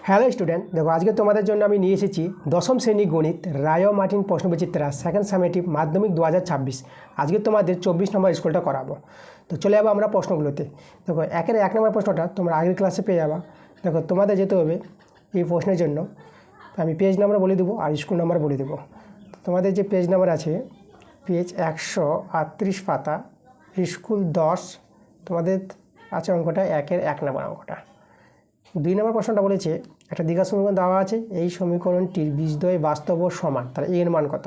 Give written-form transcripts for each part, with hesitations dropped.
Hello student, দেখো আজকে তোমাদের জন্য আমি নিয়ে এসেছি দশম শ্রেণী গণিত রায় ও মার্টিন প্রশ্নবিচিত্রা সেকেন্ড সামেটিভ মাধ্যমিক 2026। আজকে তোমাদের 24 নম্বর স্কুলটা করাবো। তো চলে যাবো আমরা প্রশ্নগুলোতে। দেখো একের 1 নম্বর প্রশ্নটা তোমরা আগের ক্লাসে পেয়ে যাবা। দেখো তোমাদের যেতে হবে এই প্রশ্নের জন্য আমি পেজ নাম্বার বলে দেবো আর স্কুল নাম্বার বলে দেবো। তোমাদের যে পেজ নাম্বার আছে পেজ 138 পাতা, স্কুল 10, তোমাদের আছে অঙ্কটা একের 1 নম্বর অঙ্কটা। 2 নম্বর প্রশ্নটা বলেছে একটা দ্বিঘাত সমীকরণ দেওয়া আছে, এই সমীকরণটির বীজদ্বয় বাস্তব ও সমান, তাহলে এর মান কত।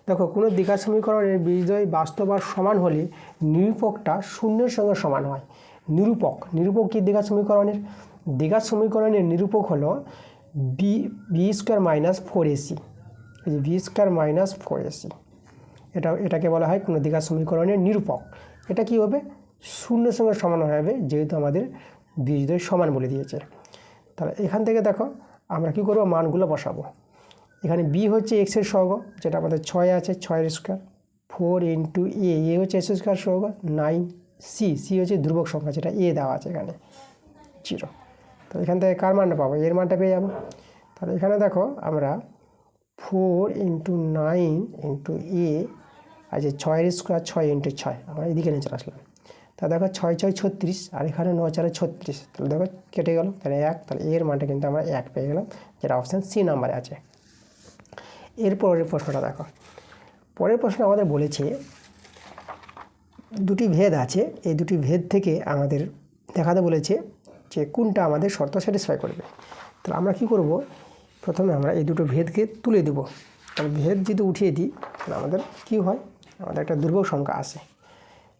দেখো কোনো দ্বিঘাত সমীকরণের বীজদ্বয় বাস্তব আর সমান হলে নিরূপকটা শূন্যের সঙ্গে সমান হয়। নিরূপক কি দ্বিঘাত সমীকরণের নিরূপক হলো বি স্কোয়ার মাইনাস 4ac, এই যে বি স্কোয়ার মাইনাস 4ac, এটাকে বলা হয় কোনো দ্বিঘাত সমীকরণের নিরূপক। এটা কি হবে, শূন্যের সঙ্গে সমান হবে, যেহেতু আমাদের বীজদ্বয় সমান বলে দিয়েছে। তাহলে এখান থেকে দেখো আমরা কী করবো, মানগুলো বসাবো। এখানে বি হচ্ছে এক্সের সহগ, যেটা আমাদের 6 আছে, 6 স্কোয়ার, 4 ইন্টু এ হচ্ছে এক্স স্কোয়ার সহগ 9, সি হচ্ছে ধ্রুবক সংখ্যা, যেটা এ দেওয়া আছে এখানে 0। তাহলে এখান থেকে কার মানটা পাবো, এর মানটা পেয়ে যাবো। তাহলে এখানে দেখো আমরা 4 ইন্টু 9 ইন্টু এ আছে 6 স্কোয়ার, 6 ইন্টু 6, আমরা এদিকে নিয়ে চলে আসলাম। তা দেখো 6 6 36 আর এখানে 9 4 36, তাহলে দেখো কেটে গেল, তাহলে 1, তাহলে এর মানটা কিন্তু আমরা 1 পেয়ে গেলাম, যেটা অপশান সি নাম্বারে আছে। এরপরের প্রশ্নটা দেখো, পরের প্রশ্ন আমাদের বলেছে দুটি ভেদ আছে, এই দুটি ভেদ থেকে আমাদের দেখাতে বলেছে যে কোনটা আমাদের শর্ত স্যাটিসফাই করবে। তাহলে আমরা কি করব, প্রথমে আমরা এই দুটো ভেদকে তুলে দেব। তাহলে ভেদ যদি উঠিয়ে দিই তাহলে আমাদের কি হয়, আমাদের একটা ধ্রুবক সংখ্যা আসে।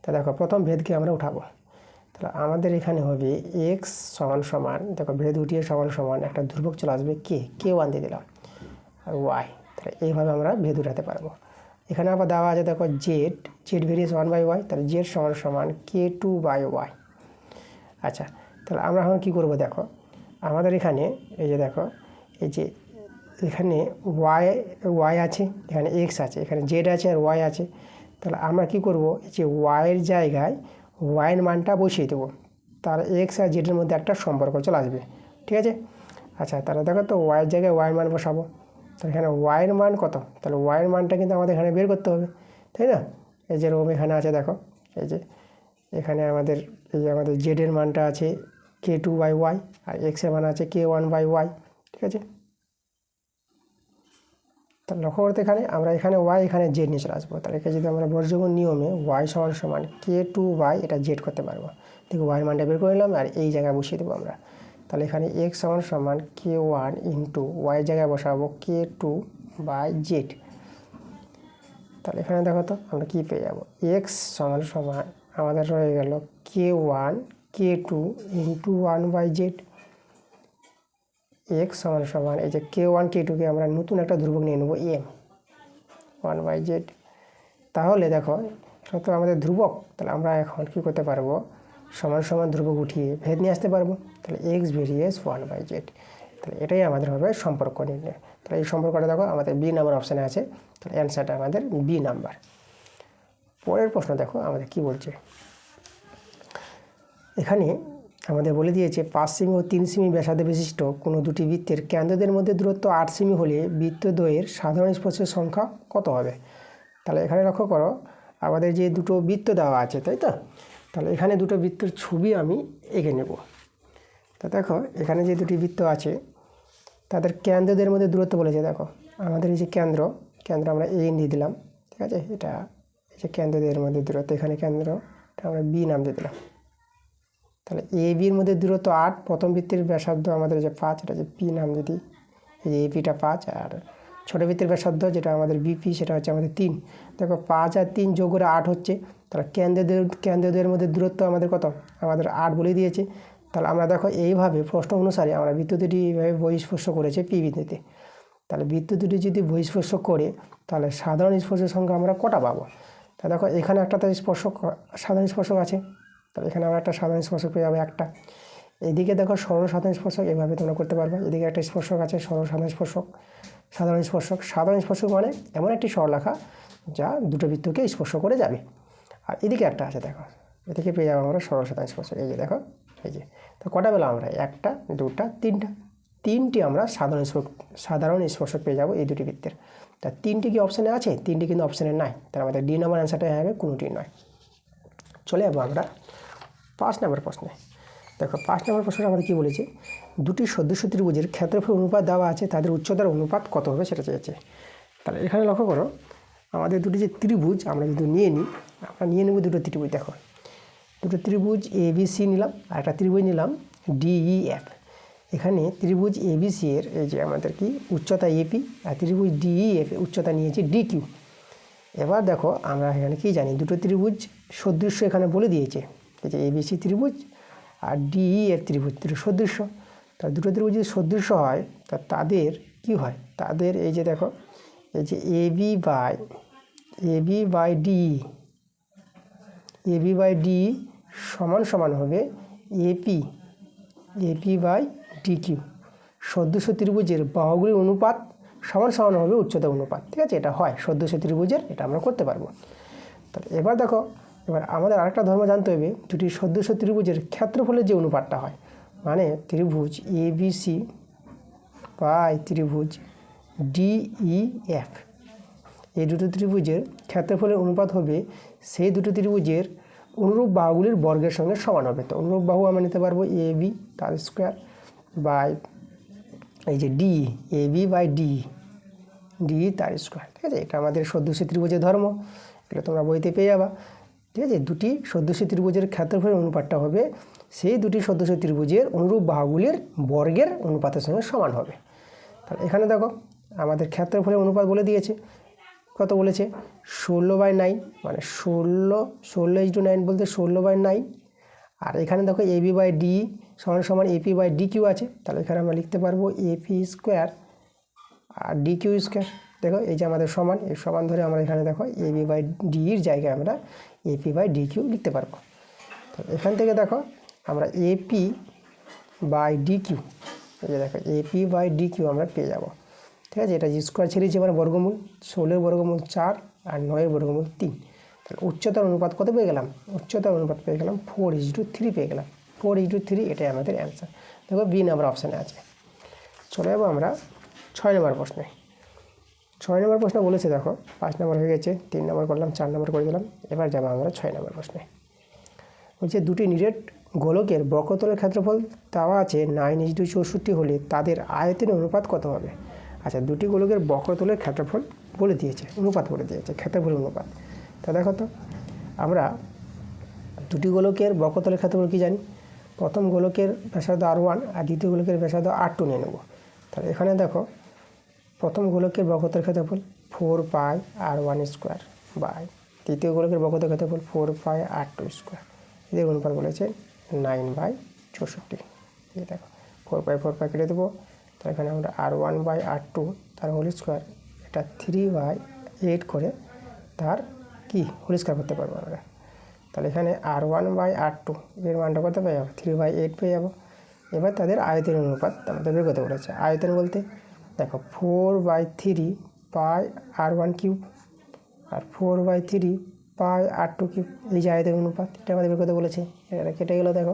তা দেখো প্রথম ভেদকে আমরা উঠাবো, তাহলে আমাদের এখানে হবে এক্স সমান সমান, দেখো ভেদ উঠিয়ে সমান সমান একটা ধ্রুবক চলে আসবে কে 1 দিয়ে দিলাম, আর ওয়াই। তাহলে এইভাবে আমরা ভেদ উঠাতে পারবো। এখানে আবার দেওয়া আছে দেখো জেড ভেরিয়েস 1/y, তাহলে জেড সমান সমান k2/y। আচ্ছা, তাহলে আমরা এখন কী করবো, দেখো আমাদের এখানে এই যে দেখো এই যে এখানে ওয়াই আছে, এখানে এক্স আছে, এখানে জেড আছে আর ওয়াই আছে। তাহলে আমরা কি করব, এই যে ওয়াইয়ের জায়গায় ওয়াইয়ের মানটা বসিয়ে দেবো, তার এক্স আর জেডের মধ্যে একটা সম্পর্ক চলে আসবে, ঠিক আছে। আচ্ছা, তাহলে দেখো তো ওয়াইয়ের জায়গায় ওয়াইয়ের মান বসাবো, তাহলে এখানে ওয়াইয়ের মান কত, তাহলে ওয়াইয়ের মানটা কিন্তু আমাদের এখানে বের করতে হবে, তাই না। এই যে রোম এখানে আছে, দেখো এই যে এখানে আমাদের এই যে আমাদের জেডের মানটা আছে k2/y আর এক্সের মান আছে k1/y, ঠিক আছে। তাহলে লক্ষ্য করতে এখানে আমরা এখানে ওয়াই এখানে জেড নিয়ে চলে আসবো, তাহলে এখানে যদি আমরা বর্গমূল নিয়মে ওয়াই সমান সমান k2/y এটা জেড করতে পারবো। দেখো ওয়াইয়ের মানটা বের করে নিলাম আর এই জায়গায় বসিয়ে দেবো আমরা। তাহলে এখানে এক্স সমান সমান k1 ইন্টু ওয়াইয়ের জায়গায় বসাবো k2/z। তাহলে এখানে দেখো তো আমরা কী পেয়ে যাবো, এক্স সমান সমান আমাদের রয়ে গেল k1 k2 into 1/z। X সমান সমান এই যে k1 k2কে আমরা নতুন একটা ধ্রুবক নিয়ে নেবো এম 1/z। তাহলে দেখো এটা তো আমাদের ধ্রুবক, তাহলে আমরা এখন কী করতে পারবো, সমান সমান ধ্রুবক উঠিয়ে ভেদ নিয়ে আসতে পারবো। তাহলে এক্স ভেরিয়েস 1/z, তাহলে এটাই আমাদের হবে সম্পর্ক নির্ণয়। তাহলে এই সম্পর্কটা দেখো আমাদের বি নাম্বার অপশানে আছে, তাহলে অ্যান্সারটা আমাদের বি নাম্বার। পরের প্রশ্ন দেখো আমাদের কি বলছে, এখানে আমাদের বলে দিয়েছে 5 সেমি ও 3 সেমি ব্যাসার্ধ বিশিষ্ট কোনো দুটি বৃত্তের কেন্দ্রদের মধ্যে দূরত্ব 8 সেমি হলে বৃত্তদ্বয়ের সাধারণ স্পর্শের সংখ্যা কত হবে। তাহলে এখানে লক্ষ্য করো আমাদের যে দুটো বৃত্ত দেওয়া আছে, তাই তো। তাহলে এখানে দুটো বৃত্তের ছবি আমি এঁকে নেব। তা দেখো এখানে যে দুটি বৃত্ত আছে তাদের কেন্দ্রদের মধ্যে দূরত্ব বলেছে, দেখো আমাদের এই যে কেন্দ্র আমরা এ দিয়ে দিলাম, ঠিক আছে। এটা এই যে কেন্দ্রদের মধ্যে দূরত্ব, এখানে কেন্দ্রটা আমরা বি নাম দিয়ে দিলাম। তাহলে এ বির মধ্যে দূরত্ব 8, প্রথম বৃত্তের ব্যাসার্ধ আমাদের যে 5, এটা যে পি নাম যদি, এই যে এপিটা 5, আর ছোটো বৃত্তের ব্যাসার্ধ যেটা আমাদের বিপি সেটা হচ্ছে আমাদের 3। দেখো 5 আর 3 যোগ করে 8 হচ্ছে, তাহলে কেন্দ্রদের মধ্যে দূরত্ব আমাদের কত, আমাদের 8 বলে দিয়েছে। তাহলে আমরা দেখো এইভাবে প্রশ্ন অনুসারে আমরা বৃত্ত দুটি এইভাবে বহিঃস্পর্শ করেছে পি বিন্দুতে। তাহলে বৃত্ত দুটি যদি বহিঃস্পর্শ করে তাহলে সাধারণ স্পর্শের সংখ্যা আমরা কটা পাবো। তা দেখো এখানে একটা তো সাধারণ স্পর্শক আছে, তাহলে এখানে আমরা একটা সাধারণ স্পর্শক পেয়ে যাবো একটা। এদিকে দেখো সরল সাধারণ স্পর্শক, এভাবে তোমরা করতে পারবে। এদিকে একটা স্পর্শক আছে সরল সাধারণ স্পর্শক, সাধারণ স্পর্শক মানে এমন একটি সরলরেখা যা দুটো বৃত্তকে স্পর্শ করে যাবে। আর এদিকে একটা আছে, দেখো এদিকে পেয়ে যাবো আমরা সরল সাধারণ স্পর্শক, এই যে দেখো এই যে। তো কটা পেলাম আমরা, 1 2 3, তিনটি আমরা সাধারণ স্পর্শক পেয়ে যাবো এই দুটি বৃত্তের। তা তিনটি কি অপশানে আছে? তিনটি কিন্তু অপশানে নাই, তার আমাদের ডি নম্বর অ্যান্সারটা হবে কোনোটি নয়। চলে যাবো আমরা 5 নম্বর প্রশ্নে। দেখো 5 নম্বর প্রশ্নটা আমাদের কী বলেছে, দুটি সদৃশ ত্রিভুজের ক্ষেত্রফল অনুপাত দেওয়া আছে, তাদের উচ্চতার অনুপাত কত হবে সেটা চেয়েছে। তাহলে এখানে লক্ষ্য করো, আমাদের দুটি যে ত্রিভুজ আমরা যদি আমরা নিয়ে নেব দুটো ত্রিভুজ। দেখো দুটো ত্রিভুজ ABC নিলাম আর একটা ত্রিভুজ নিলাম DEF। এখানে ত্রিভুজ ABC এর এই যে আমাদের কি উচ্চতা AP আর ত্রিভুজ DEF উচ্চতা নিয়েছি DQ। এবার দেখো আমরা এখানে কি জানি, দুটো ত্রিভুজ সদৃশ্য এখানে বলে দিয়েছে, এই যে ABC ত্রিভুজ আর DEF ত্রিভুজ দুটো সদৃশ্য। তা দুটো ত্রিভুজ যদি সদৃশ্য হয় তা তাদের কি হয়, তাদের এই যে দেখো এই যে AB বাই DE সমান হবে AP বাই DQ। সদৃশ ত্রিভুজের বাহুগুলির অনুপাত সমান হবে উচ্চতা অনুপাত। ঠিক আছে, এটা হয় সদৃশ ত্রিভুজের, এটা আমরা করতে পারবো। তাহলে এবার দেখো, এবার আমাদের আরেকটা ধর্ম জানতে হবে, দুটি সদৃশ ত্রিভুজের ক্ষেত্রফলের যে অনুপাতটা হয়, মানে ত্রিভুজ ABC বাই ত্রিভুজ DEF, এই দুটো ত্রিভুজের ক্ষেত্রফলের অনুপাত হবে সেই দুটো ত্রিভুজের অনুরূপ বাহুগুলির বর্গের সঙ্গে সমান হবে। তো অনুরূপ বাহু আমরা নিতে পারবো AB তার স্কোয়ার বাই এই যে AB বাই DE তার স্কোয়ার। ঠিক আছে, এটা আমাদের সদৃশ ত্রিভুজের ধর্ম, এটা তোমরা বইতে পেয়ে যাবা। ঠিক আছে, দুটি সদৃশ ত্রিভুজের ক্ষেত্রফলের অনুপাতটা হবে সেই দুটি সদৃশ ত্রিভুজের অনুরূপ বাহুগুলির বর্গের অনুপাতের সঙ্গে সমান হবে। তাহলে এখানে দেখো আমাদের ক্ষেত্রফলের অনুপাত বলে দিয়েছে, কত বলেছে 16/9, মানে 16:9 বলতে 16/9। আর এখানে দেখো AB বাই DE সমান AP বাই DQ আছে, তাহলে এখানে আমরা লিখতে পারবো AP স্কোয়ার আর DQ স্কোয়ার। দেখো এই যে আমাদের সমান, এই সমান ধরে আমরা এখানে দেখো AB বাই DEর জায়গায় আমরা AP বাই DQ লিখতে পারবো। তো এখান থেকে দেখো আমরা AP বাই DQ, এই যে দেখো AP বাই DQ আমরা পেয়ে যাব। ঠিক আছে, এটা স্কোয়ার ছেড়েছি আমরা বর্গমূল, 16 বর্গমূল 4 আর 9 বর্গমূল 3। তাহলে উচ্চতার অনুপাত কত পেয়ে গেলাম, উচ্চতার অনুপাত পেয়ে গেলাম 4:3 পেয়ে গেলাম। 4:3 এটাই আমাদের অ্যান্সার। দেখো বি নাম্বার অপশানে আছে। চলে যাবো আমরা 6 নম্বর প্রশ্নে। 6 নম্বর প্রশ্ন বলেছে, দেখো 5 নম্বর হয়ে গেছে, 3 নম্বর করলাম, 4 নম্বর করে দিলাম। এবার যাবো আমরা 6 নম্বর প্রশ্নে। বলছে দুটি নিরেট গোলকের বক্রতলের ক্ষেত্রফল দেওয়া আছে 9:64 হলে তাদের আয়তনের অনুপাত কত হবে। আচ্ছা, দুটি গোলকের বক্রতলের ক্ষেত্রফল বলে দিয়েছে, অনুপাত বলে দিয়েছে, ক্ষেত্রফলের অনুপাত। তা দেখো তো আমরা দুটি গোলকের বক্রতলের ক্ষেত্রফল কী জানি, প্রথম গোলকের ব্যাসার্ধ R1 আর দ্বিতীয় গোলকের ব্যাসার্ধ R2 নিয়ে নেব। তাহলে এখানে দেখো প্রথম গোলকের বক্রতলের ক্ষেত্রফল 4πr1 স্কোয়ার বাই দ্বিতীয় গোলকের বক্রতলের ক্ষেত্রফল 4πr2 স্কোয়ার। এদের অনুপাত বলেছে 9/64। এই দেখো 4π কেটে দেবো, তাহলে এখানে আমরা R1/R2 তার হোল স্কোয়ার, এটা 3/8 করে তার কি হোল স্কোয়ার করতে পারবো আমরা। তাহলে এখানে R1/R2 এর মানটা কত পেয়ে যাবো, 3/8 পেয়ে যাবো। এবার তাদের আয়তনের অনুপাত আমাদের বের করতে বলেছে। আয়তন বলতে দেখো 4/3 πr1³ আর 4/3 πr2³ এই যে আয়তনের অনুপাত, এটা আমাদের বের করতে বলেছে। এটা কেটে গেলো দেখো,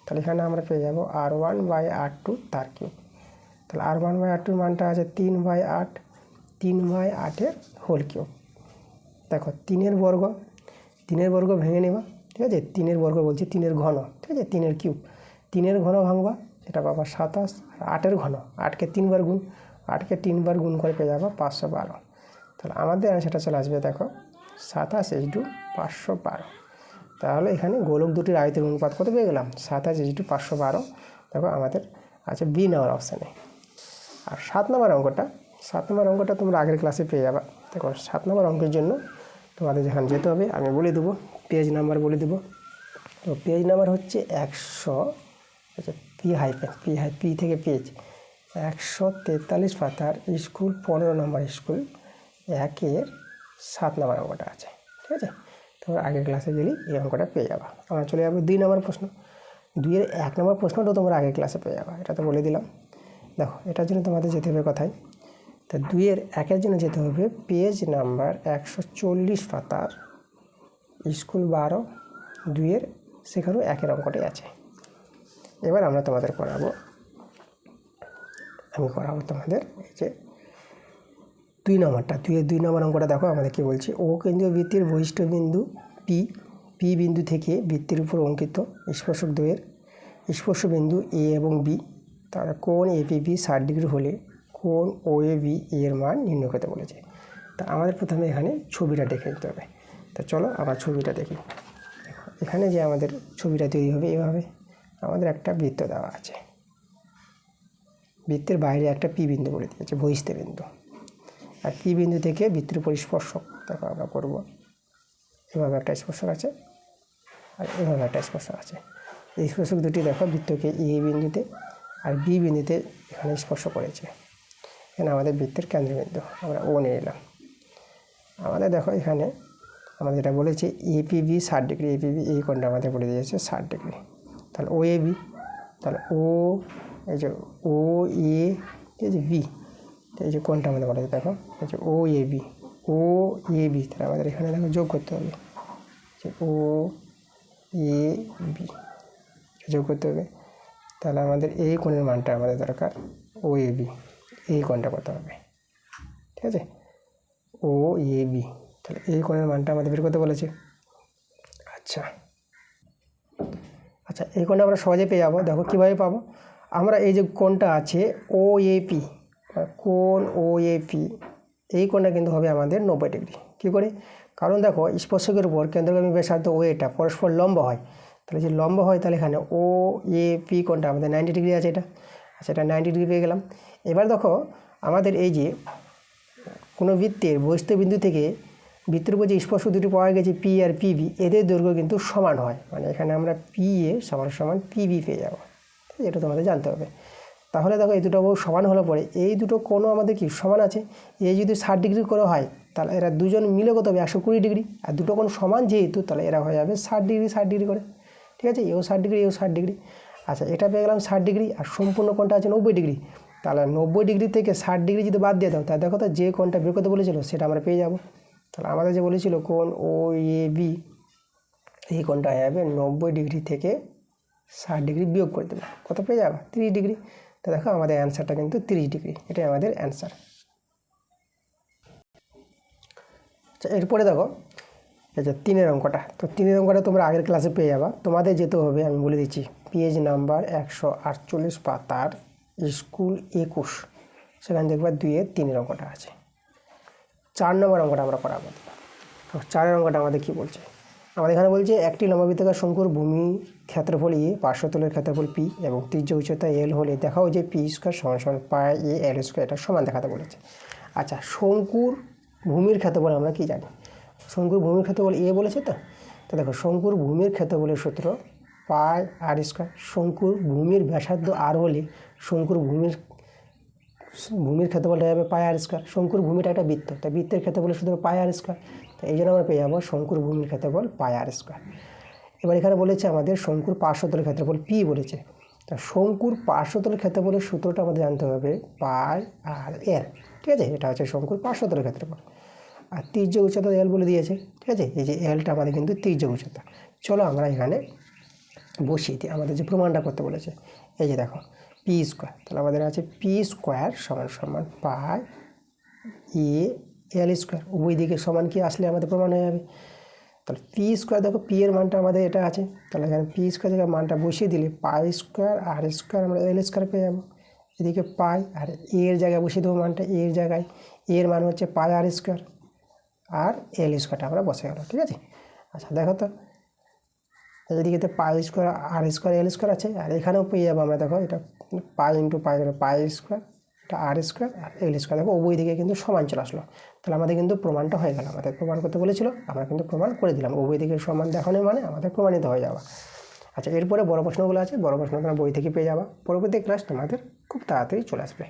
তাহলে এখানে আমরা পেয়ে যাবো R1/R2 তার কিউব। তাহলে R1/R2 মানটা আছে 3/8, 3/8 হোল কিউব। দেখো 3-এর বর্গ ভেঙে নেবা। ঠিক আছে, 3-এর বর্গ বলছি 3-এর ঘন, ঠিক আছে 3-এর কিউব, 3-এর ঘন ভাঙবা, এটা পাবা 27। আর 8-এর ঘন, 8কে 3বার গুণ, 8কে 3বার গুণ করে পেয়ে যাবো 512। তাহলে আমাদের সেটা চলে আসবে দেখো 27:512। তাহলে এখানে গোলক দুটির আয়তের অনুপাত কত পেয়ে গেলাম, 27:512। দেখো আমাদের আছে বি নাম্বার অপশানে। আর 7 নম্বর অঙ্কটা তোমরা আগের ক্লাসে পেয়ে যাবা। দেখো 7 নম্বর অঙ্কের জন্য তোমাদের যেখানে যেতে হবে আমি বলে দেবো, পেজ নাম্বার বলে দেবো। তো পেজ নাম্বার হচ্ছে 100, আচ্ছা পি থেকে পেজ 143 পাতার স্কুল 15 নম্বর স্কুল 1-এর 7 নম্বর অঙ্কটা আছে। ঠিক আছে, তোমরা আগের ক্লাসে গেলে এই অঙ্কটা পেয়ে যাবা। আমরা চলে যাবো 2 নম্বর প্রশ্ন। 2-এর 1 নম্বর প্রশ্নটা তোমরা আগের ক্লাসে পেয়ে যাবা, এটা তো বলে দিলাম। দেখো এটার জন্য তোমাদের যেতে হবে কোথায়, তা 2-এর 1-এর জন্য যেতে হবে পেজ নাম্বার 140 পাতার স্কুল 12, 2-এর সেখানেও 1-এর অঙ্কটাই আছে। এবার আমরা তোমাদের করাবো আমি করাবো তোমাদের। এই যে 2 নম্বরটা, 2 নম্বর অঙ্কটা দেখো আমাদের কী বলছে, ও কেন্দ্রীয় বৃত্তের বহিষ্ঠ বিন্দু পি বিন্দু থেকে বৃত্তের উপর অঙ্কিত স্পর্শক দ্বয়ের স্পর্শ বিন্দু এ এবং বি, তারা কোণ এপিবি 60 ডিগ্রি হলে কোণ ও এ বি এর মান নির্ণয় করতে বলেছে। তা আমাদের প্রথমে এখানে ছবিটা দেখে নিতে হবে। তা চলো আমরা ছবিটা দেখি। এখানে যে আমাদের ছবিটা তৈরি হবে এভাবে, আমাদের একটা বৃত্ত দেওয়া আছে, বৃত্তের বাইরে একটা পি বিন্দু বলে দিয়েছে, বহিস্থ বিন্দু। আর পি বিন্দু থেকে বৃত্তের উপর স্পর্শক দেখো আমরা করব, এভাবে একটা স্পর্শক আছে আর এভাবে একটা স্পর্শক আছে। এই স্পর্শক দুটি দেখো বৃত্তকে এ বিন্দুতে আর বি বিন্দুতে এখানে স্পর্শ করেছে। এখানে আমাদের বৃত্তের কেন্দ্রবিন্দু, আমরা ও নিয়ে এলাম। আমাদের দেখো এখানে আমাদের যেটা বলেছে এপিবি 60 ডিগ্রি, এপিবি এই কোণটা আমাদের বলে দিয়েছে 60 ডিগ্রি। তাহলে ও এ বি, তাহলে ও এই যে ও এ এই যে বি, এই যে কোণটা আমাদের বলা যায় দেখো, এই যে ও A B, O A B, তাহলে আমাদের এখানে দেখো যোগ করতে হবে যে ও এ বি যোগ করতে হবে। তাহলে আমাদের এই কোণের মানটা আমাদের দরকার, ও এ বি এই কোণটা কত হবে, ঠিক আছে, ও এ বি। তাহলে এই কোণের মানটা আমাদের বের করতে বলেছে। আচ্ছা আচ্ছা এই কোণটা আমরা সহজে পেয়ে যাবো। দেখো কীভাবে পাবো, আমরা এই যে কোণটা আছে ও এ পি, কোণ ও এ পি, এই কোণটা কিন্তু হবে আমাদের 90 ডিগ্রি। কী করে, কারণ দেখো স্পর্শকের উপর কেন্দ্রগামী ব্যাসার্ধ ও এটা পরস্পর লম্ব হয়। তাহলে যে লম্ব হয় তাহলে এখানে ও এ পি কোণটা আমাদের 90 ডিগ্রি আছে এটা। আচ্ছা এটা 90 ডিগ্রি পেয়ে গেলাম। এবার দেখো আমাদের এই যে কোনো বৃত্তের বহিস্থ বিন্দু থেকে বৃত্তের উপর যে স্পর্শ দুটি পাওয়া গেছে পি আর পিবি, এদের দৈর্ঘ্য কিন্তু সমান হয়। মানে এখানে আমরা পি এ সমান সমান পিবি পেয়ে যাব, এটা তোমাদের জানতে হবে। তাহলে দেখো এই দুটো সমান হলে পরে এই দুটো কোণও আমাদের কি সমান আছে। এই যদি 60 ডিগ্রি করে হয় তাহলে এরা দুজন মিলে কত হবে 120 ডিগ্রি। আর দুটো কোণ সমান যেহেতু তাহলে এরা হয়ে যাবে 60 ডিগ্রি 60 ডিগ্রি করে, ঠিক আছে, এও 60 ডিগ্রি এও 60 ডিগ্রি। আচ্ছা এটা পেয়ে গেলাম 60 ডিগ্রি, আর সম্পূর্ণ কোণটা আছে 90 ডিগ্রি। তাহলে 90 ডিগ্রি থেকে 60 ডিগ্রি যদি বাদ দিয়ে দাও তাহলে দেখো তো যে কোণটা বের করতে বলেছিল সেটা আমরা পেয়ে যাব। তাহলে আমাদের যে বলেছিল কোণ ও এ বি, এই কোণটা হয়ে যাবে 90 ডিগ্রি থেকে 60 ডিগ্রি বিয়োগ করে দেবে, কত পেয়ে যাবে 30 ডিগ্রি। তো দেখো আমাদের অ্যান্সারটা কিন্তু 30 ডিগ্রি, এটাই আমাদের অ্যান্সার। আচ্ছা এরপরে দেখো এই যে 3 অঙ্কটা, তো 3 অঙ্কটা তোমরা আগের ক্লাসে পেয়ে যাবা। তোমাদের যেতে হবে, আমি বলে দিচ্ছি, পেজ নাম্বার 148 পাতার স্কুল 21, সেখানে দেখবা 2-এর 3 অঙ্কটা আছে। 4 নম্বর অঙ্কটা আমরা করাবো। তো 4 অঙ্কটা আমাদের কী বলছে, আমাদের এখানে বলছে একটি লম্ববৃত্তাকার শঙ্কুর ভূমি ক্ষেত্রফল এ, পার্শ্বতলের ক্ষেত্রফল পি এবং ত্রিজ্য উচ্চতা এল হলে দেখাও যে পি স্কোয়ার সমান সমান পাই এ এল স্কোয়ার, এটা সমান দেখাতে বলেছে। আচ্ছা শঙ্কুর ভূমির ক্ষেত্রফল আমরা কি জানি, শঙ্কুর ভূমির ক্ষেত্রফল এ বলেছে। তো দেখো শঙ্কুর ভূমির ক্ষেত্রফলের সূত্র পাই আর স্কোয়ার। শঙ্কুর ভূমির ব্যাসার্ধ আর হলে শঙ্কুর ভূমির ক্ষেত্রফলটা হবে পাই আর স্কোয়ার। শঙ্কুর ভূমিটা একটা বৃত্ত, তাই বৃত্তের ক্ষেত্রফলের সূত্র পাই আর স্কোয়ার। তো এই জন্য আমরা পেয়ে যাবো শঙ্কুর ভূমির ক্ষেত্রফল পাই আর স্কোয়ার। এবার এখানে বলেছে আমাদের শঙ্কুর পার্শ্বতলের ক্ষেত্রফল পি বলেছে। তা শঙ্কুর পার্শ্বতলের ক্ষেত্রফলের সূত্রটা আমাদের জানতে হবে পাই আর এল, ঠিক আছে, এটা হচ্ছে শঙ্কুর পার্শ্বতলের ক্ষেত্রফল। আর ত্রিজ্য উচ্চতা এল বলে দিয়েছে, ঠিক আছে, এই যে এলটা আমাদের কিন্তু ত্রিজ্য উচ্চতা। চলো আমরা এখানে বসিয়ে দিই, আমাদের যে প্রমাণটা করতে বলেছে। এই যে দেখো পি স্কোয়ার, তাহলে আমাদের আছে পি স্কোয়ার সমান সমান পাই এ এল স্কোয়ার, উভয় দিকে সমান কি আসলে আমাদের প্রমাণ হয়ে যাবে। তাহলে পি স্কোয়ার দেখো পি এর মানটা আমাদের এটা আছে, তাহলে এখানে পি স্কোয়ার থেকে মানটা বসিয়ে দিলে পাই স্কোয়ার আর স্কোয়ার আমরা এল স্কোয়ার পেয়ে যাবো। এদিকে পাই আর এর জায়গায় বসিয়ে দেবো মানটা, এর জায়গায় এর মান হচ্ছে পাই আর স্কোয়ার, আর এল স্কোয়ারটা আমরা বসে গেল, ঠিক আছে। আচ্ছা দেখো তো এদিকে তো পাই স্কোয়ার আর স্কোয়ার এল স্কোয়ার আছে, আর এখানেও পেয়ে যাবো আমরা, দেখো এটা পাই ইন্টু পাই পাই স্কোয়ার, এটা আর স্কোয়ার আর এল স্কোয়ার, দেখো উভয় দিকে কিন্তু সমান চলে আসলো। তাহলে আমাদের কিন্তু প্রমাণটা হয়ে গেল, আমাদের প্রমাণ করতে বলেছিল আমরা কিন্তু প্রমাণ করে দিলাম, উভয় দিকে সমান দেখানোর মানে আমাদের প্রমাণিত হয়ে যাওয়া। আচ্ছা এরপরে বড় প্রশ্নগুলো আছে, বড় প্রশ্ন তোমরা বই থেকে পেয়ে যাবা। পরবর্তী ক্লাস তোমাদের খুব তাড়াতাড়ি চলে আসবে।